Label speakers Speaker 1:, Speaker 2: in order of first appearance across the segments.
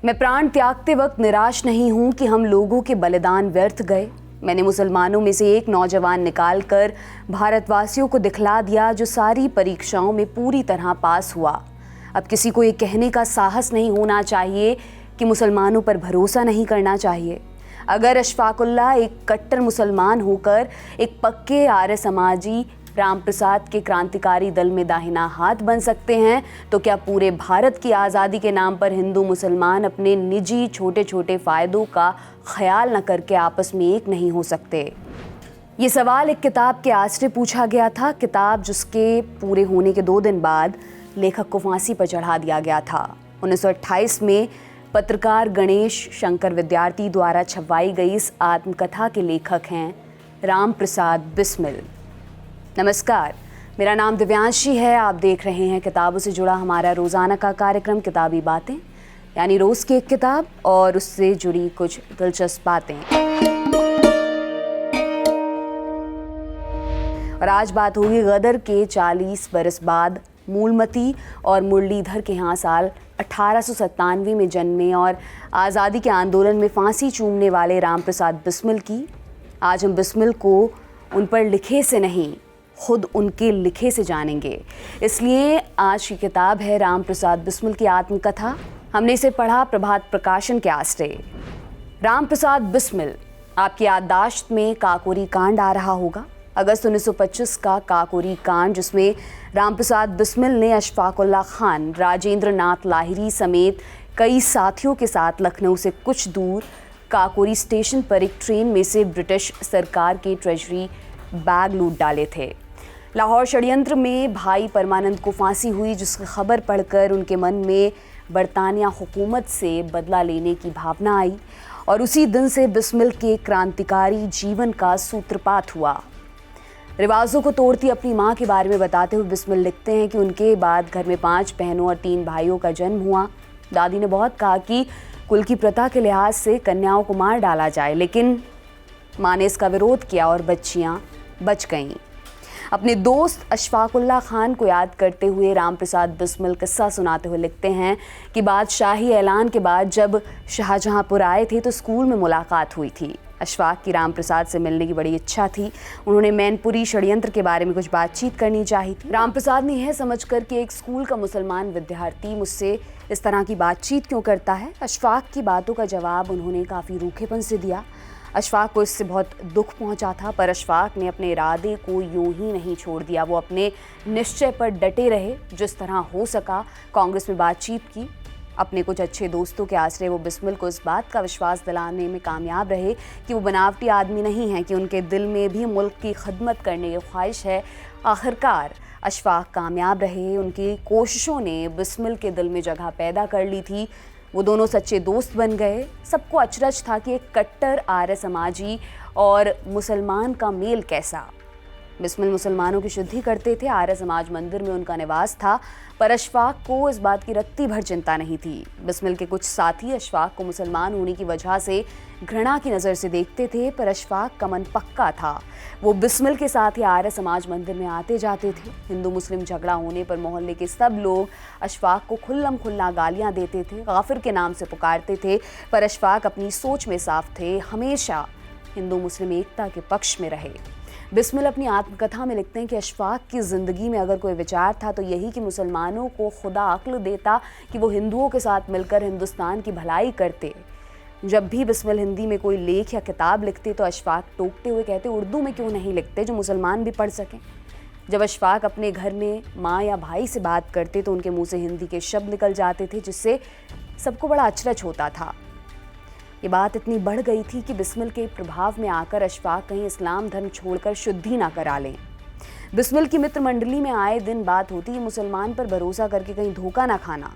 Speaker 1: मैं प्राण त्यागते वक्त निराश नहीं हूं कि हम लोगों के बलिदान व्यर्थ गए। मैंने मुसलमानों में से एक नौजवान निकालकर भारतवासियों को दिखला दिया जो सारी परीक्षाओं में पूरी तरह पास हुआ। अब किसी को ये कहने का साहस नहीं होना चाहिए कि मुसलमानों पर भरोसा नहीं करना चाहिए। अगर अशफाकुल्लाह एक कट्टर मुसलमान होकर एक पक्के आर्य समाजी रामप्रसाद के क्रांतिकारी दल में दाहिना हाथ बन सकते हैं, तो क्या पूरे भारत की आज़ादी के नाम पर हिंदू मुसलमान अपने निजी छोटे छोटे फ़ायदों का ख्याल न करके आपस में एक नहीं हो सकते? ये सवाल एक किताब के आश्रय पूछा गया था, किताब जिसके पूरे होने के 2 दिन बाद लेखक को फांसी पर चढ़ा दिया गया था। 1928 में पत्रकार गणेश शंकर विद्यार्थी द्वारा छपवाई गई इस आत्मकथा के लेखक हैं रामप्रसाद बिस्मिल। नमस्कार, मेरा नाम दिव्यांशी है। आप देख रहे हैं किताबों से जुड़ा हमारा रोज़ाना का कार्यक्रम किताबी बातें, यानी रोज़ की एक किताब और उससे जुड़ी कुछ दिलचस्प बातें। और आज बात होगी गदर के 40 बरस बाद मूलमती और मुरलीधर के यहाँ साल 1897 में जन्मे और आज़ादी के आंदोलन में फांसी चूमने वाले रामप्रसाद बिस्मिल की। आज हम बिस्मिल को उन पर लिखे से नहीं, खुद उनके लिखे से जानेंगे। इसलिए आज की किताब है रामप्रसाद बिस्मिल की आत्मकथा। हमने इसे पढ़ा प्रभात प्रकाशन के आश्रय। रामप्रसाद बिस्मिल, आपकी याददाश्त में काकोरी कांड आ रहा होगा। अगस्त 1925 का काकोरी कांड, जिसमें रामप्रसाद बिस्मिल ने अशफाकुल्लाह खान, राजेंद्र नाथ लाहिरी समेत कई साथियों के साथ लखनऊ से कुछ दूर काकोरी स्टेशन पर एक ट्रेन में से ब्रिटिश सरकार के ट्रेजरी बैग लूट डाले थे। लाहौर षड्यंत्र में भाई परमानंद को फांसी हुई, जिसकी खबर पढ़कर उनके मन में बरतानिया हुकूमत से बदला लेने की भावना आई और उसी दिन से बिस्मिल के क्रांतिकारी जीवन का सूत्रपात हुआ। रिवाजों को तोड़ती अपनी मां के बारे में बताते हुए बिस्मिल लिखते हैं कि उनके बाद घर में 5 बहनों और 3 भाइयों का जन्म हुआ। दादी ने बहुत कहा कि कुल की प्रथा के लिहाज से कन्याओं को मार डाला जाए, लेकिन मां ने इसका विरोध किया और बच्चियां बच गईं। अपने दोस्त अशफाकुल्लाह खान को याद करते हुए रामप्रसाद बिस्मिल किस्सा सुनाते हुए लिखते हैं कि बादशाही ऐलान के बाद जब शाहजहांपुर आए थे तो स्कूल में मुलाकात हुई थी। अशफाक की रामप्रसाद से मिलने की बड़ी इच्छा थी। उन्होंने मैनपुरी षड्यंत्र के बारे में कुछ बातचीत करनी चाहिए थी। रामप्रसाद ने यह समझकर कि एक स्कूल का मुसलमान विद्यार्थी मुझसे इस तरह की बातचीत क्यों करता है, अशफाक की बातों का जवाब उन्होंने काफ़ी रूखेपन से दिया। अशफाक को इससे बहुत दुख पहुंचा था, पर अशफाक ने अपने इरादे को यूं ही नहीं छोड़ दिया। वो अपने निश्चय पर डटे रहे। जिस तरह हो सका कांग्रेस में बातचीत की। अपने कुछ अच्छे दोस्तों के आश्रय वो बिस्मिल को इस बात का विश्वास दिलाने में कामयाब रहे कि वो बनावटी आदमी नहीं है, कि उनके दिल में भी मुल्क की खिदमत करने की ख्वाहिश है। आखिरकार अशफाक कामयाब रहे। उनकी कोशिशों ने बिस्मिल के दिल में जगह पैदा कर ली थी। वो दोनों सच्चे दोस्त बन गए। सबको अचरज था कि एक कट्टर आर्य समाजी और मुसलमान का मेल कैसा। बिस्मिल मुसलमानों की शुद्धि करते थे। आर्य समाज मंदिर में उनका निवास था, पर अशफाक को इस बात की रत्ती भर चिंता नहीं थी। बिस्मिल के कुछ साथी अशफाक को मुसलमान होने की वजह से घृणा की नज़र से देखते थे, पर अशफाक का मन पक्का था। वो बिस्मिल के साथ ही आर्य समाज मंदिर में आते जाते थे। हिंदू मुस्लिम झगड़ा होने पर मोहल्ले के सब लोग अशफाक को खुल्लम खुल्ला गालियाँ देते थे, गाफिर के नाम से पुकारते थे, पर अशफाक अपनी सोच में साफ थे। हमेशा हिंदू मुस्लिम एकता के पक्ष में रहे। बिस्मिल अपनी आत्मकथा में लिखते हैं कि अशफाक की ज़िंदगी में अगर कोई विचार था तो यही कि मुसलमानों को खुदा अक्ल देता कि वो हिंदुओं के साथ मिलकर हिंदुस्तान की भलाई करते। जब भी बिस्मिल हिंदी में कोई लेख या किताब लिखते तो अशफाक टोकते हुए कहते, उर्दू में क्यों नहीं लिखते जो मुसलमान भी पढ़ सकें। जब अशफाक अपने घर में माँ या भाई से बात करते तो उनके मुँह से हिंदी के शब्द निकल जाते थे, जिससे सबको बड़ा अचरज होता था। ये बात इतनी बढ़ गई थी कि बिस्मिल के प्रभाव में आकर अशफाक कहीं इस्लाम धर्म छोड़कर शुद्धि ना करा लें। बिस्मिल की मित्र मंडली में आए दिन बात होती है मुसलमान पर भरोसा करके कहीं धोखा ना खाना।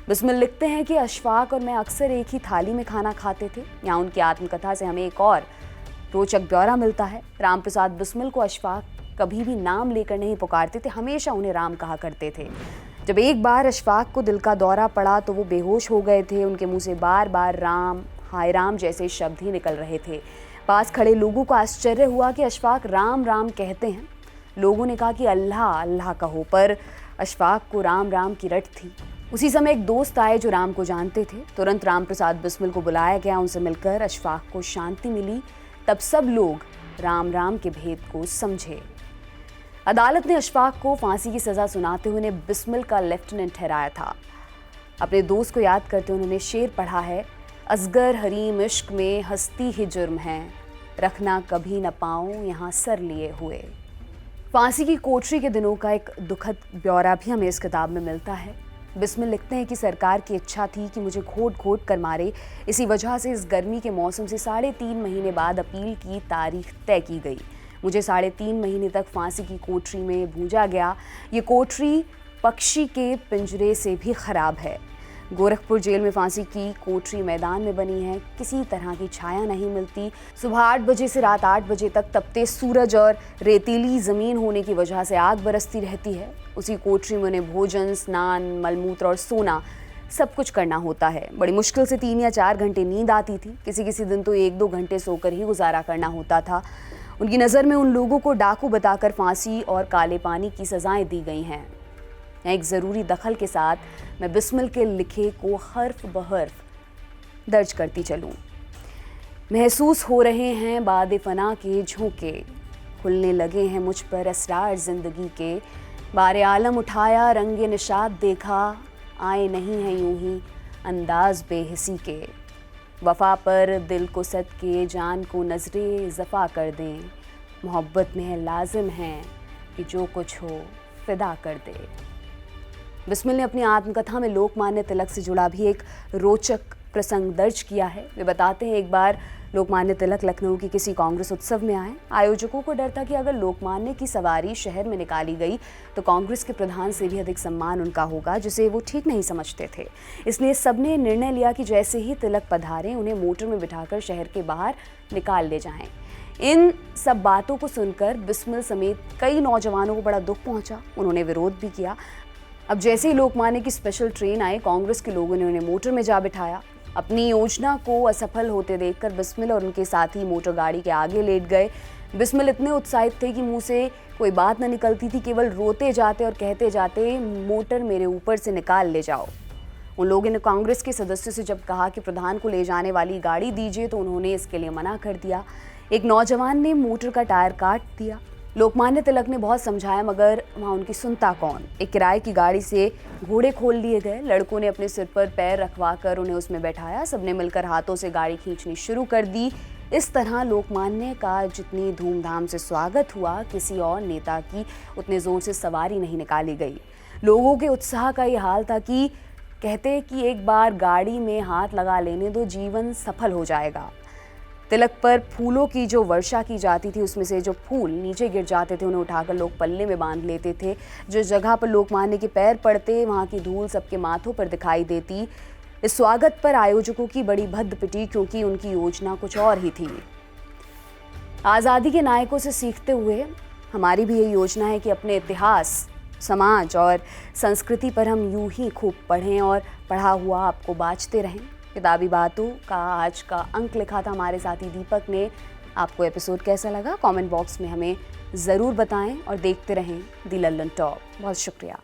Speaker 1: बिस्मिल लिखते हैं कि अशफाक और मैं अक्सर एक ही थाली में खाना खाते थे। यहाँ उनकी आत्मकथा से हमें एक और रोचक ब्यौरा मिलता है। रामप्रसाद बिस्मिल को अशफाक कभी भी नाम लेकर नहीं पुकारते थे, हमेशा उन्हें राम कहा करते थे। जब एक बार अशफाक को दिल का दौरा पड़ा तो वो बेहोश हो गए थे। उनके मुंह से बार बार राम, हाय राम जैसे शब्द ही निकल रहे थे। पास खड़े लोगों को आश्चर्य हुआ कि अशफाक राम राम कहते हैं। लोगों ने कहा कि अल्लाह अल्लाह कहो, पर अशफाक को राम राम की रट थी। उसी समय एक दोस्त आए जो राम को जानते थे। तुरंत राम प्रसाद बिस्मिल को बुलाया गया। उनसे मिलकर अशफाक को शांति मिली। तब सब लोग राम राम के भेद को समझे। अदालत ने अशफाक को फांसी की सजा सुनाते हुए उन्हें बिस्मिल का लेफ्टिनेंट ठहराया था। अपने दोस्त को याद करते उन्होंने शेर पढ़ा है, असगर हरीम इश्क में हस्ती ही जुर्म है, रखना कभी न पाऊं यहाँ सर लिए हुए। फांसी की कोठरी के दिनों का एक दुखद ब्यौरा भी हमें इस किताब में मिलता है। बिस्मिल लिखते हैं कि सरकार की इच्छा थी कि मुझे घोट घोट कर मारे। इसी वजह से इस गर्मी के मौसम से 3.5 महीने बाद अपील की तारीख तय की गई। मुझे 3.5 महीने तक फांसी की कोठरी में भूंजा गया। ये कोठरी पक्षी के पिंजरे से भी खराब है। गोरखपुर जेल में फांसी की कोठरी मैदान में बनी है। किसी तरह की छाया नहीं मिलती। सुबह 8 बजे से रात 8 बजे तक तपते सूरज और रेतीली ज़मीन होने की वजह से आग बरसती रहती है। उसी कोठरी में उन्हें भोजन, स्नान, मलमूत्र और सोना सब कुछ करना होता है। बड़ी मुश्किल से 3 या 4 घंटे नींद आती थी। किसी दिन तो 1-2 घंटे सोकर ही गुजारा करना होता था। उनकी नज़र में उन लोगों को डाकू बताकर फांसी और काले पानी की सजाएं दी गई हैं। एक ज़रूरी दखल के साथ मैं बिस्मिल के लिखे को हर्फ बहर्फ दर्ज करती चलूँ। महसूस हो रहे हैं बादे फना के झोंके, खुलने लगे हैं मुझ पर असरार ज़िंदगी के, बारे आलम उठाया रंगे निशात देखा, आए नहीं हैं यूं ही अंदाज बेहिसी के, वफा पर दिल को सद के जान को नजरे जफ़ा कर दें, मोहब्बत में है लाजिम है कि जो कुछ हो फिदा कर दे। बिस्मिल ने अपनी आत्मकथा में लोकमान्य तिलक से जुड़ा भी एक रोचक प्रसंग दर्ज किया है। वे बताते हैं, एक बार लोकमान्य तिलक लखनऊ की किसी कांग्रेस उत्सव में आए। आयोजकों को डर था कि अगर लोकमान्य की सवारी शहर में निकाली गई तो कांग्रेस के प्रधान से भी अधिक सम्मान उनका होगा, जिसे वो ठीक नहीं समझते थे। इसलिए सबने निर्णय लिया कि जैसे ही तिलक पधारें उन्हें मोटर में बिठाकर शहर के बाहर निकाल ले जाएं। इन सब बातों को सुनकर बिस्मिल समेत कई नौजवानों को बड़ा दुख पहुंचा। उन्होंने विरोध भी किया। अब जैसे ही लोकमान्य की स्पेशल ट्रेन आई, कांग्रेस के लोगों ने उन्हें मोटर में जा बिठाया। अपनी योजना को असफल होते देखकर बिस्मिल और उनके साथी मोटर गाड़ी के आगे लेट गए। बिस्मिल इतने उत्साहित थे कि मुंह से कोई बात न निकलती थी, केवल रोते जाते और कहते जाते, मोटर मेरे ऊपर से निकाल ले जाओ। उन लोगों ने कांग्रेस के सदस्य से जब कहा कि प्रधान को ले जाने वाली गाड़ी दीजिए तो उन्होंने इसके लिए मना कर दिया। एक नौजवान ने मोटर का टायर काट दिया। लोकमान्य तिलक ने बहुत समझाया, मगर वहाँ उनकी सुनता कौन। एक किराए की गाड़ी से घोड़े खोल लिए गए। लड़कों ने अपने सिर पर पैर रखवाकर उन्हें उसमें बैठाया। सबने मिलकर हाथों से गाड़ी खींचनी शुरू कर दी। इस तरह लोकमान्य का जितनी धूमधाम से स्वागत हुआ, किसी और नेता की उतने जोर से सवारी नहीं निकाली गई। लोगों के उत्साह का ये हाल था कि कहते कि एक बार गाड़ी में हाथ लगा लेने दो, जीवन सफल हो जाएगा। तिलक पर फूलों की जो वर्षा की जाती थी, उसमें से जो फूल नीचे गिर जाते थे उन्हें उठाकर लोग पल्ले में बांध लेते थे। जिस जगह पर लोकमान्य के पैर पड़ते, वहाँ की धूल सबके माथों पर दिखाई देती। इस स्वागत पर आयोजकों की बड़ी भद्द पिटी, क्योंकि उनकी योजना कुछ और ही थी। आज़ादी के नायकों से सीखते हुए हमारी भी ये योजना है कि अपने इतिहास, समाज और संस्कृति पर हम यूं ही खूब पढ़ें और पढ़ा हुआ आपको बाँचते रहें। किताबी बातों का आज का अंक लिखा था हमारे साथी दीपक ने। आपको एपिसोड कैसा लगा कमेंट बॉक्स में हमें ज़रूर बताएं और देखते रहें दी लल्लन टॉप। बहुत शुक्रिया।